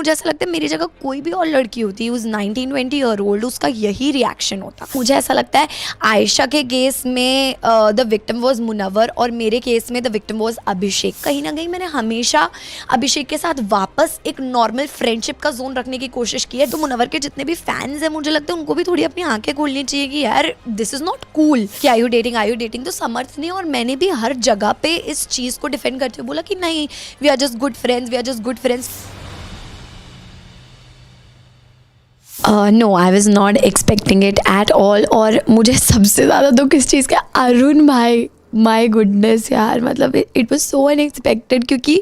मुझे ऐसा लगता है मेरी जगह कोई भी और लड़की होती है, उस 19-20 ईयर ओल्ड, उसका यही रिएक्शन होता। मुझे ऐसा लगता है आयशा के केस में द विक्टिम वाज मुनव्वर और मेरे केस में द विक्टिम वाज अभिषेक। कहीं ना कहीं मैंने हमेशा अभिषेक के साथ वापस एक नॉर्मल फ्रेंडशिप का जोन रखने की कोशिश की है। तो मुनव्वर के जितने भी फैंस हैं, मुझे लगता है उनको भी थोड़ी अपनी आंखें खोलनी चाहिए कि यार दिस इज नॉट कूल कि आर यू डेटिंग। तो समर्थ ने और मैंने भी हर जगह पे इस चीज़ को डिफेंड करते हुए बोला कि नहीं, we are just good friends. No, I was not expecting it at all. और मुझे सबसे ज़्यादा दुख इस चीज़ का अरुण भाई, माई गुडनेस यार, मतलब इट वॉज सो अनएक्सपेक्टेड, क्योंकि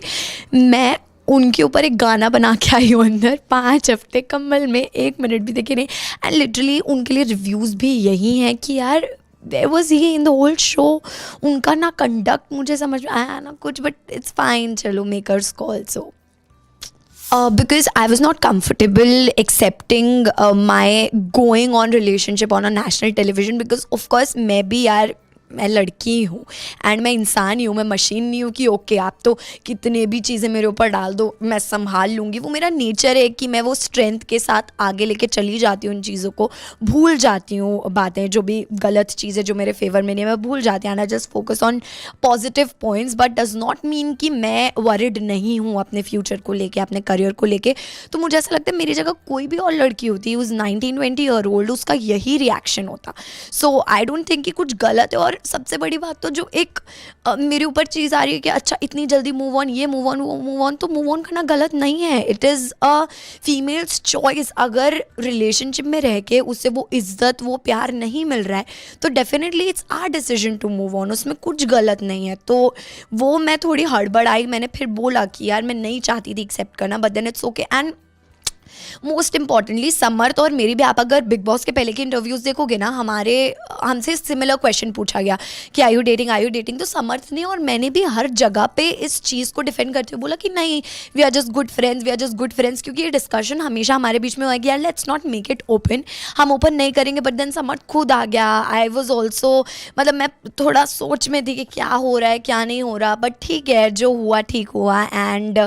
मैं उनके ऊपर एक गाना बना के आई हूँ अंदर 5 हफ्ते कम्बल में 1 मिनट भी देखे नहीं। एंड लिटरली उनके लिए रिव्यूज़ भी यही हैं कि यार where was he in the whole show. उनका ना कंडक्ट मुझे समझ में आया ना कुछ, बट इट्स फाइन, चलो makers call. So because I was not comfortable accepting my going on relationship on a national television, because of course मैं भी यार, मैं लड़की हूँ एंड मैं इंसान ही हूँ, मैं मशीन नहीं हूँ कि ओके आप तो कितने भी चीज़ें मेरे ऊपर डाल दो मैं संभाल लूँगी। वो मेरा नेचर है कि मैं वो स्ट्रेंथ के साथ आगे लेके चली जाती हूँ, उन चीज़ों को भूल जाती हूँ, बातें जो भी गलत चीज़ें जो मेरे फेवर में नहीं है मैं भूल जाती हूँ। And I just focus on positive points, but does not mean कि मैं वरिड नहीं हूँ अपने फ्यूचर को लेके, अपने करियर को लेके। तो मुझे ऐसा लगता है मेरी जगह कोई भी और लड़की होती है, उस 19-20 ईयर ओल्ड, उसका यही रिएक्शन होता। सो आई डोंट थिंक कि कुछ गलत है। और सबसे बड़ी बात तो जो एक मेरे ऊपर चीज़ आ रही है कि अच्छा इतनी जल्दी मूव ऑन, ये मूव ऑन, वो मूव ऑन, तो मूव ऑन करना गलत नहीं है। It is a females choice. अगर रिलेशनशिप में रह के उससे वो इज्जत, वो प्यार नहीं मिल रहा है तो definitely it's our decision to move on, उसमें कुछ गलत नहीं है। तो वो मैं थोड़ी हड़बड़ाई, मैंने फिर बोला कि यार मैं नहीं चाहती थी एक्सेप्ट करना, but then it's okay. And most importantly Samarth और मेरी भी, आप अगर बिग बॉस के पहले के इंटरव्यूज़ देखोगे ना, हमसे सिमिलर क्वेश्चन पूछा गया कि आर यू डेटिंग। तो समर्थ ने और मैंने भी हर जगह पे इस चीज़ को डिफेंड करते हुए बोला कि नहीं, we are just good friends, क्योंकि ये डिस्कशन हमेशा हमारे बीच में हुआ कि यार let's not make it open, हम ओपन नहीं करेंगे। बट देन समर्थ खुद आ गया। आई वॉज ऑल्सो, मतलब मैं थोड़ा सोच में थी कि क्या हो रहा है क्या नहीं हो रहा, बट ठीक है, जो हुआ ठीक हुआ। एंड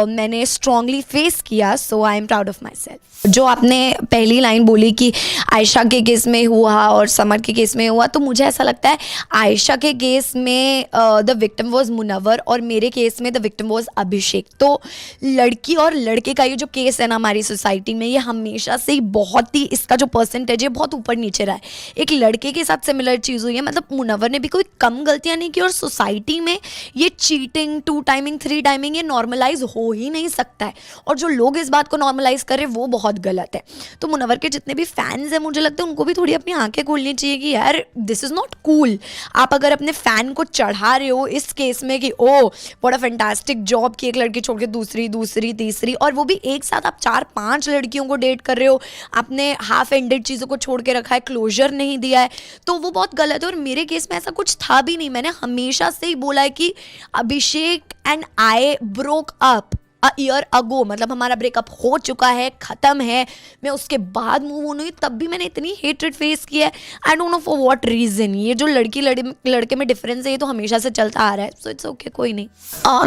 मैंने स्ट्रांगली फेस किया। So I am proud of myself. जो आपने पहली लाइन बोली कि आयशा के केस में हुआ और समर्थ के केस में हुआ, तो मुझे ऐसा लगता है आयशा के केस में द विक्टिम वाज मुनव्वर और मेरे केस में द विक्टिम वाज अभिषेक। तो लड़की और लड़के का ये जो केस है ना हमारी सोसाइटी में, ये हमेशा से ही बहुत ही, इसका जो परसेंटेज है बहुत ऊपर नीचे रहा है। एक लड़के के साथ सिमिलर चीज़ हुई है, मतलब मुनव्वर ने भी कोई कम गलतियाँ नहीं की, और सोसाइटी में ये चीटिंग, 2 टाइमिंग, 3 टाइमिंग, ये नॉर्मलाइज हो ही नहीं सकता है। और जो लोग इस बात को नॉर्मलाइज कर रहे हैं वो बहुत गलत है। तो मुनव्वर के जितने भी फैंस हैं, मुझे लगता है उनको भी थोड़ी अपनी आंखें खोलनी चाहिए कि यार दिस इज नॉट कूल। आप अगर अपने फैन को चढ़ा रहे हो इस केस में कि oh what a fantastic job की, एक लड़की छोड़ के दूसरी तीसरी, और वो भी एक साथ आप 4-5 लड़कियों को डेट कर रहे हो, आपने हाफ एंडेड चीज़ों को छोड़ के रखा है, क्लोजर नहीं दिया है, तो वो बहुत गलत है। और मेरे केस में ऐसा कुछ था भी नहीं। मैंने हमेशा से ही बोला है कि Abhishek and I broke up a year ago, मतलब हमारा ब्रेकअप हो चुका है, ख़त्म है। मैं उसके बाद मूव ऑन हुई, तब भी मैंने इतनी हेट्रेड फेस की है। I don't know for what reason. ये जो लड़के में डिफरेंस है ये तो हमेशा से चलता आ रहा है। सो इट्स ओके, कोई नहीं।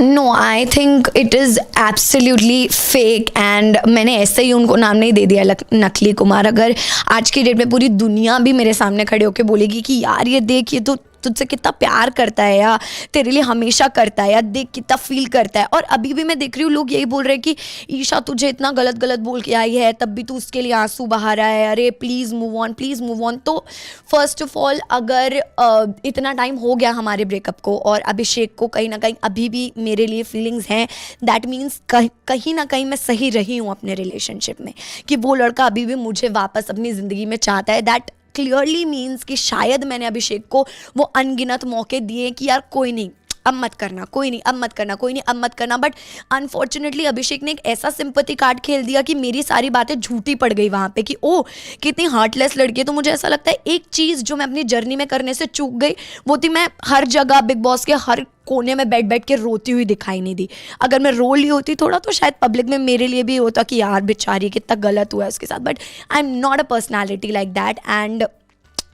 No, I think it is absolutely fake. And मैंने ऐसे ही उनको नाम नहीं दे दिया नकली कुमार। अगर आज की डेट में पूरी दुनिया भी मेरे सामने खड़े होकर बोलेगी कि यार ये देख, ये तो तुझसे कितना प्यार करता है, या तेरे लिए हमेशा करता है, या देख कितना फील करता है। और अभी भी मैं देख रही हूँ लोग यही बोल रहे हैं कि ईशा तुझे इतना गलत बोल के आई है, तब भी तू उसके लिए आंसू बहा रहा है, अरे प्लीज़ मूव ऑन। तो फर्स्ट ऑफ ऑल, अगर इतना टाइम हो गया हमारे ब्रेकअप को और अभिषेक को कहीं ना कहीं अभी भी मेरे लिए फीलिंग्स हैं, दैट मीन्स कहीं ना कहीं मैं सही रही हूँ अपने रिलेशनशिप में, कि वो लड़का अभी भी मुझे वापस अपनी ज़िंदगी में चाहता है। दैट क्लियरली मीन्स कि शायद मैंने अभिषेक को वो अनगिनत मौके दिए कि यार कोई नहीं, अब मत करना, कोई नहीं, अब मत करना। बट अनफॉर्चुनेटली अभिषेक ने एक ऐसा सिंपैथी कार्ड खेल दिया कि मेरी सारी बातें झूठी पड़ गई वहाँ पे, कि ओ कितनी हार्टलेस लड़की है। तो मुझे ऐसा लगता है एक चीज़ जो मैं अपनी जर्नी में करने से चूक गई, वो थी मैं हर जगह बिग बॉस के हर कोने में बैठ के रोती हुई दिखाई नहीं दी। अगर मैं रो ली होती थोड़ा, तो शायद पब्लिक में मेरे लिए भी होता कि यार बेचारी कितना गलत हुआ है उसके साथ। But I am not a personality like that. And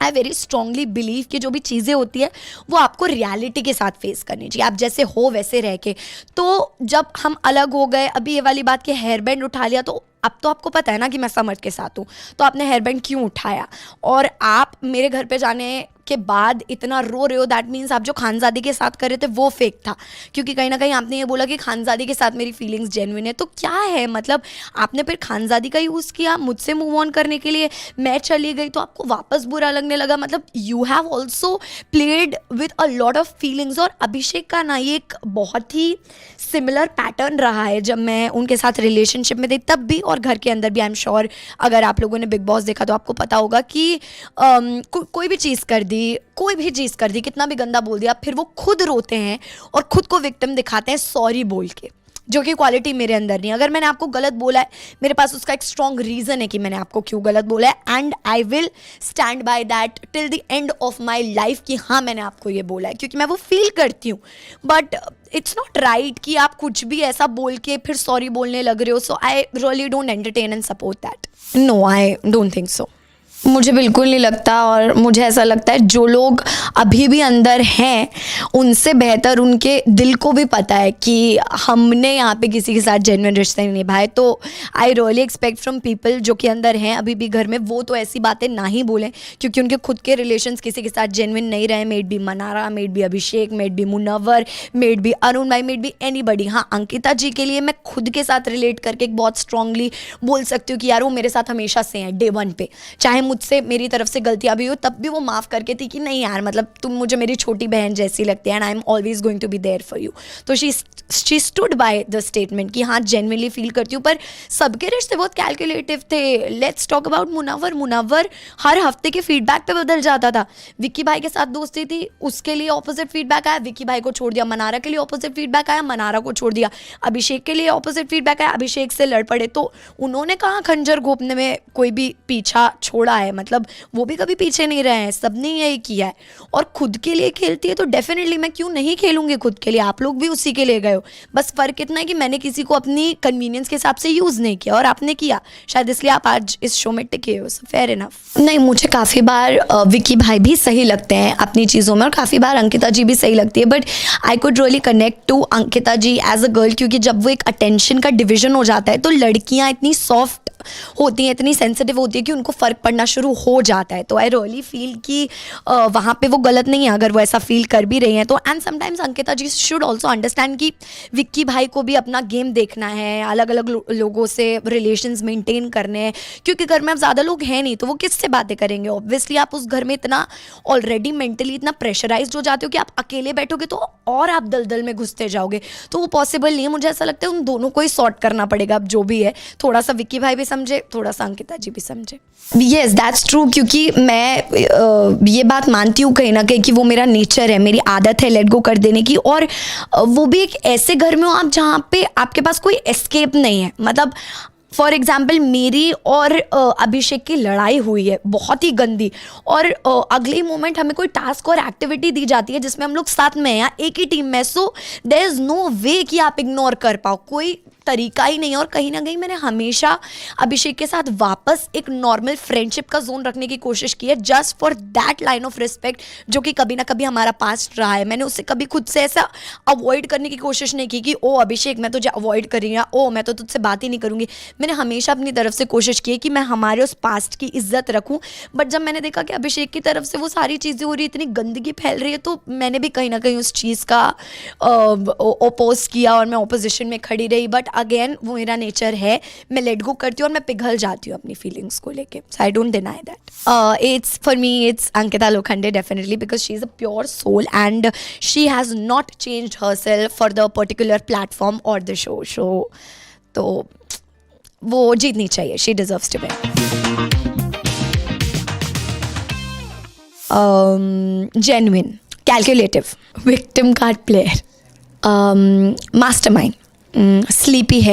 I very strongly believe कि जो भी चीज़ें होती है वो आपको रियलिटी के साथ फेस करनी चाहिए, आप जैसे हो वैसे रह के। तो जब हम अलग हो गए, अभी ये वाली बात कि हेयर बैंड उठा लिया, तो अब तो आपको पता है ना कि मैं समर के साथ हूँ, तो आपने हेयर बैंड क्यों उठाया? और आप मेरे घर पे जाने के बाद इतना रो रहे हो, दैट मीन्स आप जो खानजादी के साथ कर रहे थे वो फेक था, क्योंकि कहीं ना कहीं आपने ये बोला कि खानजादी के साथ मेरी फीलिंग्स जेन्युइन है। तो क्या है मतलब, आपने फिर खानजादी का यूज़ किया मुझसे मूव ऑन करने के लिए, मैं चली गई तो आपको वापस बुरा लगने लगा। मतलब you have also played with a lot of feelings. और अभिषेक का ना ये एक बहुत ही सिमिलर पैटर्न रहा है, जब मैं उनके साथ रिलेशनशिप में थी तब भी और घर के अंदर भी। आई एम श्योर अगर आप लोगों ने बिग बॉस देखा तो आपको पता होगा कि कोई भी चीज़ कर दी, कोई भी चीज़ कर दी, कितना भी गंदा बोल दिया, फिर वो खुद रोते हैं और खुद को विक्टिम दिखाते हैं सॉरी बोल के, जो कि क्वालिटी मेरे अंदर नहीं है। अगर मैंने आपको गलत बोला है, मेरे पास उसका एक स्ट्रॉन्ग रीज़न है कि मैंने आपको क्यों गलत बोला है, and I will stand by that till the end of my life कि हाँ मैंने आपको ये बोला है, क्योंकि मैं वो फील करती हूँ। बट इट्स नॉट राइट कि आप कुछ भी ऐसा बोल के फिर सॉरी बोलने लग रहे हो। So I really don't entertain and support that. No, I don't think so. मुझे बिल्कुल नहीं लगता, और मुझे ऐसा लगता है जो लोग अभी भी अंदर हैं उनसे बेहतर उनके दिल को भी पता है कि हमने यहाँ पे किसी के साथ जेन्युइन रिश्ते नहीं निभाए। तो I really expect from people जो कि अंदर हैं अभी भी घर में, वो तो ऐसी बातें ना ही बोलें, क्योंकि उनके खुद के रिलेशंस किसी के साथ जेन्युइन नहीं रहे। Maybe Mannara, maybe Abhishek, maybe Munawar, maybe Arun bhai, made B anybody. हाँ, अंकिता जी के लिए मैं खुद के साथ रिलेट करके एक बहुत स्ट्रांगली बोल सकती हूँ कि यार वो मेरे साथ हमेशा से हैं, डे वन पे। चाहे मुझसे मेरी तरफ से गलतियां भी हो, तब भी वो माफ़ करके थी कि नहीं यार, मतलब तुम मुझे मेरी छोटी बहन जैसी लगती है and I am always going to be there for you. तो she stood by the statement कि हाँ जेन्युइनली फील करती हूँ। पर सबके रिश्ते बहुत कैलकुलेटिव थे। लेट्स टॉक अबाउट मुनव्वर हर हफ्ते के फीडबैक पे बदल जाता था। विक्की भाई के साथ दोस्ती थी, उसके लिए ऑपोजिट फीडबैक आया, विक्की भाई को छोड़ दिया। मनारा के लिए ऑपोजिट फीडबैक आया, मनारा को छोड़ दिया। अभिषेक के लिए ऑपोजिट फीडबैक आया, अभिषेक से लड़ पड़े। तो उन्होंने कहाँ खंजर घोंपने में कोई भी पीछा छोड़ा है, मतलब वो भी कभी पीछे नहीं रहे हैं, सबने यही किया है। और खुद के लिए खेलती है तो डेफिनेटली मैं क्यों नहीं खेलूंगी खुद के लिए, आप लोग भी उसी के लिए गए हो। बस फर्क इतना है कि मैंने किसी को अपनी कन्वीनियंस के हिसाब से यूज़ नहीं किया और आपने किया, शायद इसलिए आप आज इस शो में टिके हो। So fair enough. नहीं, मुझे काफ़ी बार विक्की भाई भी सही लगते हैं अपनी चीज़ों में, और काफ़ी बार अंकिता जी भी सही लगती है। But I could really connect to Ankita ji as a girl, क्योंकि जब वो एक अटेंशन का डिविजन हो जाता है तो लड़कियाँ इतनी सॉफ्ट होती हैं, इतनी सेंसिटिव होती है कि उनको फ़र्क पड़ना शुरू हो जाता है। तो आई रियली फील कि वहाँ पे वो गलत नहीं है अगर वो ऐसा फील कर भी रही हैं तो। And sometimes Ankita ji should also understand कि विक्की भाई को भी अपना गेम देखना है, अलग अलग लोगों से रिलेशंस मेंटेन करने हैं, क्योंकि घर में अब ज़्यादा लोग हैं नहीं तो वो किससे बातें करेंगे। ऑब्वियसली आप उस घर में इतना ऑलरेडी मेंटली इतना प्रेशराइज्ड हो जाते हो कि आप अकेले बैठोगे तो और आप दलदल में घुसते जाओगे, तो वो पॉसिबल नहीं है। मुझे ऐसा लगता है उन दोनों को ही सॉर्ट करना पड़ेगा अब जो भी है, थोड़ा सा विक्की भाई भी समझे, थोड़ा सा अंकिता जी भी समझे। येस दैट्स ट्रू, क्योंकि मैं ये बात मानती हूँ कहीं ना कहीं कि वो मेरा नेचर है, मेरी आदत है लेट गो कर देने की। और वो भी एक ऐसे घर में हो आप जहाँ पे आपके पास कोई एस्केप नहीं है। मतलब फॉर एग्जाम्पल मेरी और अभिषेक की लड़ाई हुई है बहुत ही गंदी, और अगले मोमेंट हमें कोई टास्क और एक्टिविटी दी जाती है जिसमें हम लोग साथ में हैं या एक ही टीम में। सो देयर इज़ नो वे कि आप इग्नोर कर पाओ, कोई तरीका ही नहीं है। और कहीं ना कहीं मैंने हमेशा अभिषेक के साथ वापस एक नॉर्मल फ्रेंडशिप का जोन रखने की कोशिश की है, just for that line of respect जो कि कभी ना कभी हमारा पास्ट रहा है। मैंने उससे कभी खुद से ऐसा अवॉइड करने की कोशिश नहीं की कि ओ अभिषेक मैं तुझे अवॉइड कर रही हूँ, ओ मैं तो तुझसे बात ही नहीं करूँगी। मैंने हमेशा अपनी तरफ से कोशिश की है कि मैं हमारे उस पास्ट की इज्जत रखूँ। बट जब मैंने देखा कि अभिषेक की तरफ से वो सारी चीज़ें हो रही, इतनी गंदगी फैल रही है, तो मैंने भी कहीं ना कहीं उस चीज़ का ओपोज किया और मैं ओपोजिशन में खड़ी रही। बट अगेन वो मेरा नेचर है, मैं लेट गो करती हूँ और मैं पिघल जाती हूँ अपनी फीलिंग्स को लेके। So I don't deny that. It's for me it's Ankita Lokhande definitely, because she is a pure soul and she has not changed herself for the particular platform और द शो। तो वो जीतनी चाहिए, she deserves to win. Genuine, calculative, victim card player, mastermind, sleepy है।